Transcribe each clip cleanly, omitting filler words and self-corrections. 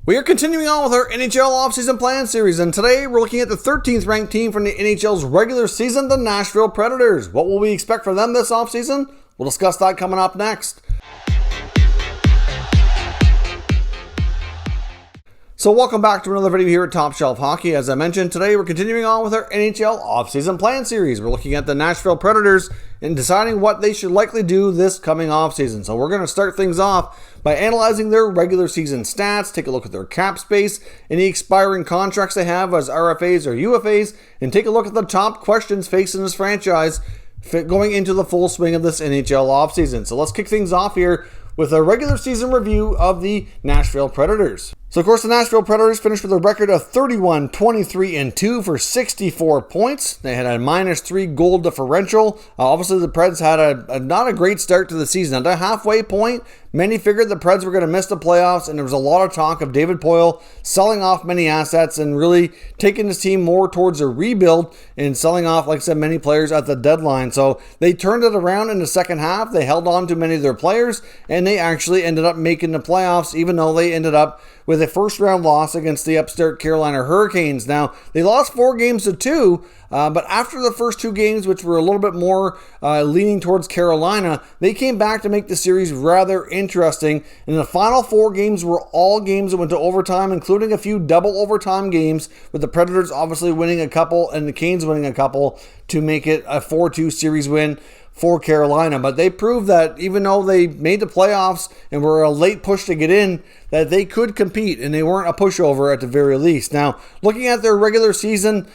We are continuing on with our NHL offseason plan series, and today we're looking at the 13th ranked team from the NHL's regular season, the Nashville Predators. What will we expect from them this offseason? We'll discuss that coming up next. So welcome back to another video here at Top Shelf Hockey. As I mentioned, today we're continuing on with our NHL offseason plan series. We're looking at the Nashville Predators and deciding what they should likely do this coming offseason. So we're going to start things off by analyzing their regular season stats, take a look at their cap space, any expiring contracts they have as RFAs or UFAs, and take a look at the top questions facing this franchise going into the full swing of this NHL offseason. So let's kick things off here with a regular season review of the Nashville Predators. So, of course, the Nashville Predators finished with a record of 31-23-2 for 64 points. They had a -3 goal differential. Obviously, the Preds had not a great start to the season. At the halfway point, many figured the Preds were going to miss the playoffs, and there was a lot of talk of David Poile selling off many assets and really taking his team more towards a rebuild and selling off, like I said, many players at the deadline. So they turned it around in the second half. They held on to many of their players, and they actually ended up making the playoffs, even though they ended up with a first-round loss against the upstart Carolina Hurricanes. Now, they lost 4-2, but after the first 2 games, which were a little bit more leaning towards Carolina, they came back to make the series rather interesting. And the final 4 games were all games that went to overtime, including a few double overtime games, with the Predators obviously winning a couple and the Canes winning a couple to make it a 4-2 series win for Carolina. But they proved that even though they made the playoffs and were a late push to get in, that they could compete and they weren't a pushover at the very least. Now, looking at their regular season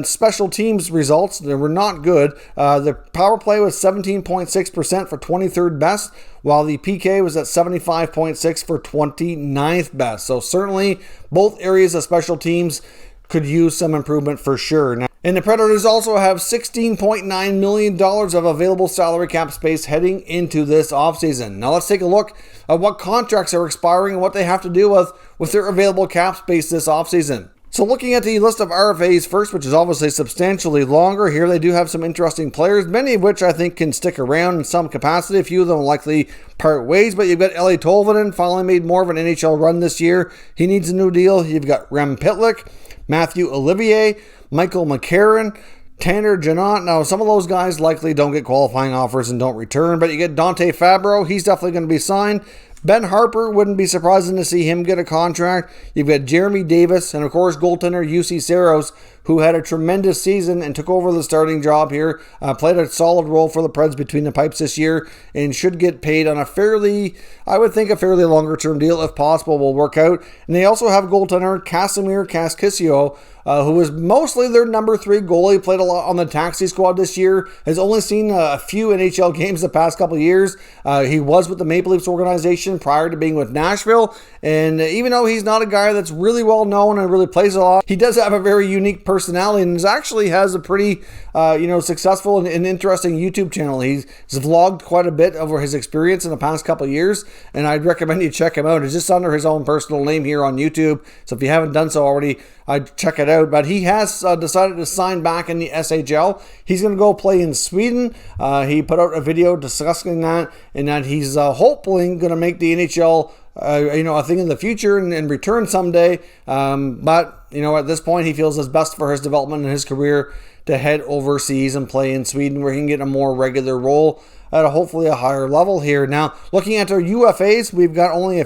special teams results, they were not good. The power play was 17.6% for 23rd best, while the PK was at 75.6 for 29th best. So certainly both areas of special teams could use some improvement for sure. Now, and the Predators also have $16.9 million of available salary cap space heading into this offseason. Now let's take a look at what contracts are expiring and what they have to deal with their available cap space this offseason. So looking at the list of RFAs first, which is obviously substantially longer here, they do have some interesting players, many of which I think can stick around in some capacity. A few of them will likely part ways, but you've got Eeli Tolvanen, finally made more of an NHL run this year. He needs a new deal. You've got Rem Pitlick, Matthew Olivier, Michael McCarron, Tanner Janot. Now, some of those guys likely don't get qualifying offers and don't return, but you get Dante Fabro. He's definitely going to be signed. Ben Harper, wouldn't be surprising to see him get a contract. You've got Jeremy Davis and, of course, goaltender UC Saros, who had a tremendous season and took over the starting job here. Played a solid role for the Preds between the pipes this year and should get paid on a fairly longer-term deal if possible will work out. And they also have goaltender Casimir Kaskisio, who was mostly their number 3 goalie, played a lot on the taxi squad this year, has only seen a few NHL games the past couple of years. He was with the Maple Leafs organization prior to being with Nashville, and even though he's not a guy that's really well known and really plays a lot, he does have a very unique personality and actually has a pretty successful and interesting YouTube channel. He's vlogged quite a bit over his experience in the past couple of years, and I'd recommend you check him out. It's just under his own personal name here on YouTube, so if you haven't done so already, I'd check it out. But he has decided to sign back in the SHL. He's going to go play in Sweden. He put out a video discussing that, and that he's hopefully going to make the NHL a thing in the future and return someday. But at this point, he feels it's best for his development in his career to head overseas and play in Sweden, where he can get a more regular role at hopefully a higher level here. Now, looking at our UFAs, we've got only a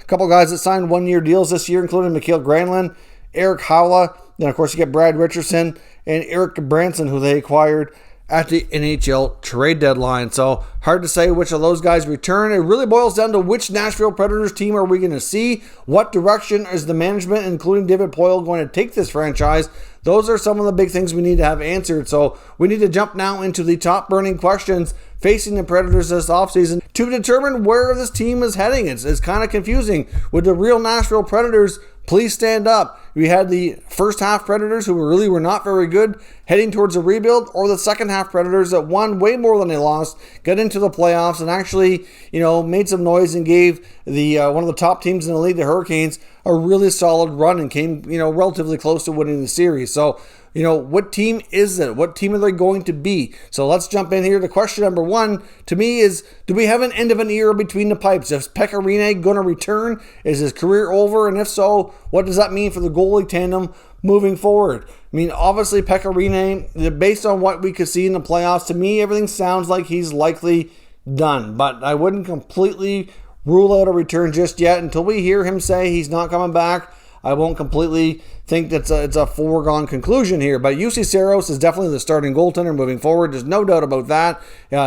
couple guys that signed 1-year deals this year, including Mikael Granlund, Eric Howla, then of course you get Brad Richardson and Eric Branson, who they acquired at the NHL trade deadline. So hard to say which of those guys return. It really boils down to which Nashville Predators team are we going to see? What direction is the management, including David Poile, going to take this franchise? Those are some of the big things we need to have answered. So we need to jump now into the top burning questions facing the Predators this offseason to determine where this team is heading. It's kind of confusing. With the real Nashville Predators, please stand up. We had the first half Predators, who really were not very good, heading towards a rebuild, or the second half Predators that won way more than they lost, got into the playoffs, and actually, made some noise and gave the one of the top teams in the league, the Hurricanes, a really solid run and came, relatively close to winning the series. So, what team is it? What team are they going to be? So let's jump in here. The question number one to me is, do we have an end of an era between the pipes? Is Pekka Rinne going to return? Is his career over? And if so, what does that mean for the goalie tandem moving forward? I mean, obviously, Pekka Rinne, based on what we could see in the playoffs, to me, everything sounds like he's likely done. But I wouldn't completely rule out a return just yet until we hear him say he's not coming back. I won't completely think that it's a foregone conclusion here. But UC Saros is definitely the starting goaltender moving forward. There's no doubt about that.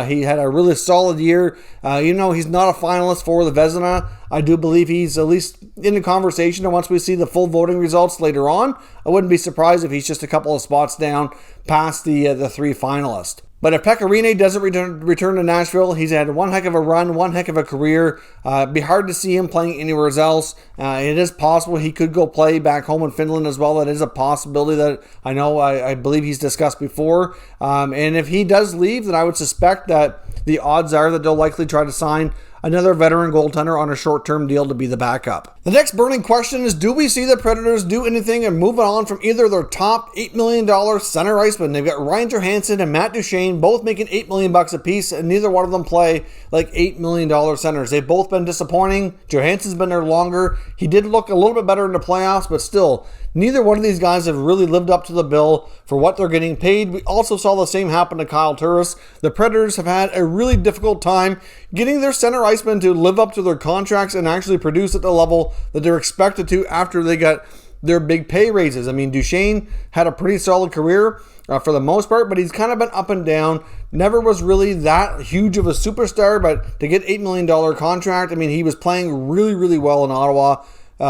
He had a really solid year. He's not a finalist for the Vezina. I do believe he's at least in the conversation. And once we see the full voting results later on, I wouldn't be surprised if he's just a couple of spots down past the three finalists. But if Pekka Rinne doesn't return to Nashville, he's had one heck of a run, one heck of a career. It'd be hard to see him playing anywhere else. It is possible he could go play back home in Finland as well. That is a possibility that I believe he's discussed before. And if he does leave, then I would suspect that the odds are that they'll likely try to sign another veteran goaltender on a short-term deal to be the backup. The next burning question is, do we see the Predators do anything and move on from either their top $8 million center icemen? They've got Ryan Johansson and Matt Duchene, both making $8 million apiece, and neither one of them play like $8 million centers. They've both been disappointing. Johansson's been there longer. He did look a little bit better in the playoffs, but still, neither one of these guys have really lived up to the bill for what they're getting paid. We also saw the same happen to Kyle Turris. The Predators have had a really difficult time getting their center icemen to live up to their contracts and actually produce at the level that they're expected to after they got their big pay raises. I mean, Duchene had a pretty solid career for the most part, but he's kind of been up and down. Never was really that huge of a superstar, but to get $8 million contract, I mean, he was playing really, really well in Ottawa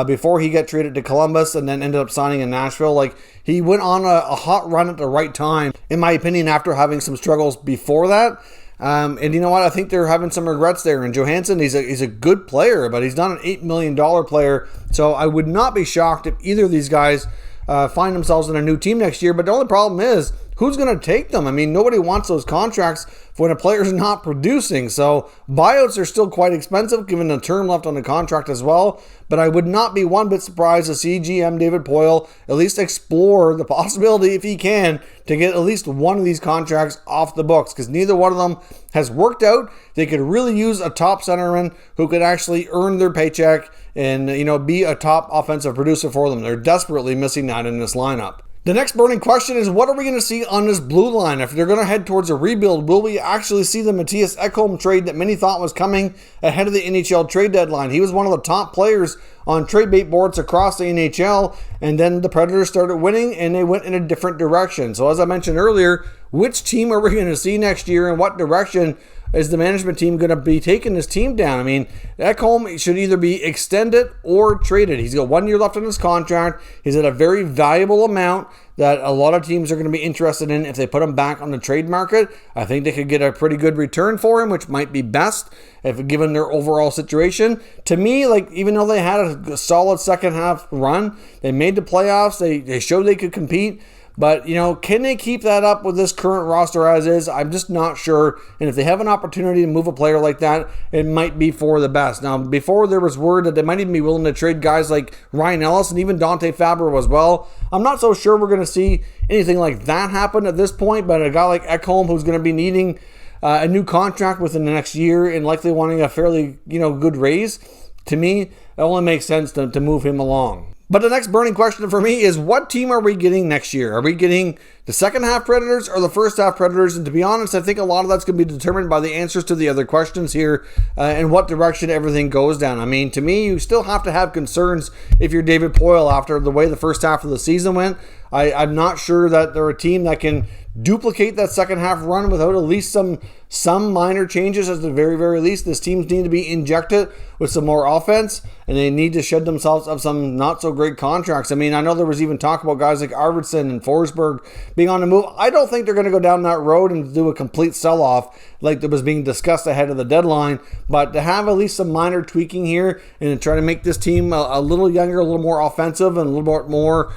before he got traded to Columbus and then ended up signing in Nashville. Like, he went on a hot run at the right time, in my opinion, after having some struggles before that. And you know what? I think they're having some regrets there. And Johansson, he's a good player, but he's not an $8 million player. So I would not be shocked if either of these guys find themselves in a new team next year. But the only problem is, who's going to take them? I mean, nobody wants those contracts when a player's not producing. So buyouts are still quite expensive, given the term left on the contract as well. But I would not be one bit surprised to see GM David Poile at least explore the possibility, if he can, to get at least one of these contracts off the books, because neither one of them has worked out. They could really use a top centerman who could actually earn their paycheck and, be a top offensive producer for them. They're desperately missing that in this lineup. The next burning question is, what are we going to see on this blue line? If they're going to head towards a rebuild, will we actually see the Mattias Ekholm trade that many thought was coming ahead of the NHL trade deadline? He was one of the top players on trade bait boards across the NHL, and then the Predators started winning and they went in a different direction. So as I mentioned earlier, which team are we going to see next year and what direction is the management team going to be taking this team down? I mean, Ekholm should either be extended or traded. He's got 1 year left on his contract. He's at a very valuable amount that a lot of teams are going to be interested in if they put him back on the trade market. I think they could get a pretty good return for him, which might be best if given their overall situation. To me, even though they had a solid second half run, they made the playoffs, they showed they could compete. But, can they keep that up with this current roster as is? I'm just not sure. And if they have an opportunity to move a player like that, it might be for the best. Now, before there was word that they might even be willing to trade guys like Ryan Ellis and even Dante Fabro as well. I'm not so sure we're going to see anything like that happen at this point. But a guy like Ekholm, who's going to be needing a new contract within the next year and likely wanting a fairly, good raise, to me, it only makes sense to move him along. But the next burning question for me is, what team are we getting next year? Are we getting the second half Predators or the first half Predators? And to be honest, I think a lot of that's going to be determined by the answers to the other questions here and what direction everything goes down. I mean, to me, you still have to have concerns if you're David Poile after the way the first half of the season went. I'm not sure that they're a team that can duplicate that second half run without at least some minor changes. At the very, very least, this teams need to be injected with some more offense, and they need to shed themselves of some not so great contracts. I mean, I know there was even talk about guys like Arvidsson and Forsberg being on the move. I don't think they're going to go down that road and do a complete sell-off like that was being discussed ahead of the deadline, but to have at least some minor tweaking here and to try to make this team a little younger, a little more offensive, and a little bit more,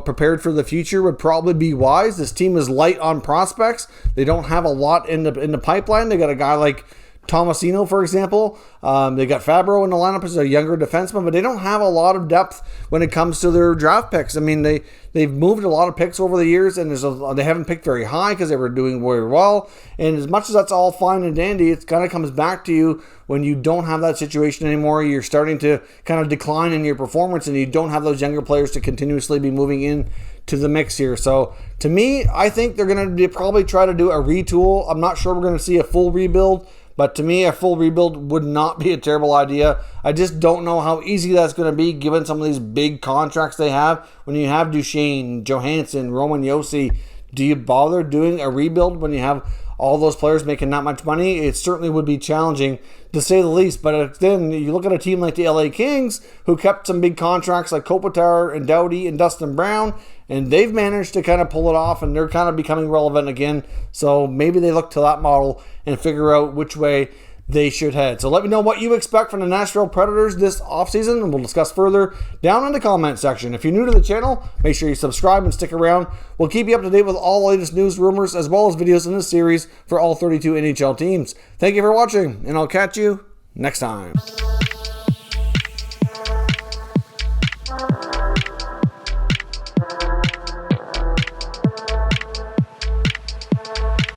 prepared for the future would probably be wise. This team is light on prospects. They don't have a lot in the pipeline. They got a guy like Tomasino, for example. They got Fabro in the lineup as a younger defenseman, but they don't have a lot of depth when it comes to their draft picks. I mean, they've moved a lot of picks over the years, and they haven't picked very high because they were doing very well. And as much as that's all fine and dandy, it kind of comes back to you when you don't have that situation anymore. You're starting to kind of decline in your performance, and you don't have those younger players to continuously be moving in to the mix here. So to me, I think they're going to probably try to do a retool. I'm not sure we're going to see a full rebuild, but to me, a full rebuild would not be a terrible idea. I just don't know how easy that's going to be given some of these big contracts they have. When you have Duchesne, Johansson, Roman Josi, do you bother doing a rebuild when you have all those players making not much money? It certainly would be challenging, to say the least. But then you look at a team like the LA Kings, who kept some big contracts like Kopitar and Doughty and Dustin Brown, and they've managed to kind of pull it off, and they're kind of becoming relevant again. So maybe they look to that model and figure out which way they should head. So let me know what you expect from the Nashville Predators this offseason, and we'll discuss further down in the comment section. If you're new to the channel, make sure you subscribe and stick around. We'll keep you up to date with all the latest news, rumors, as well as videos in this series for all 32 NHL teams. Thank you for watching, and I'll catch you next time.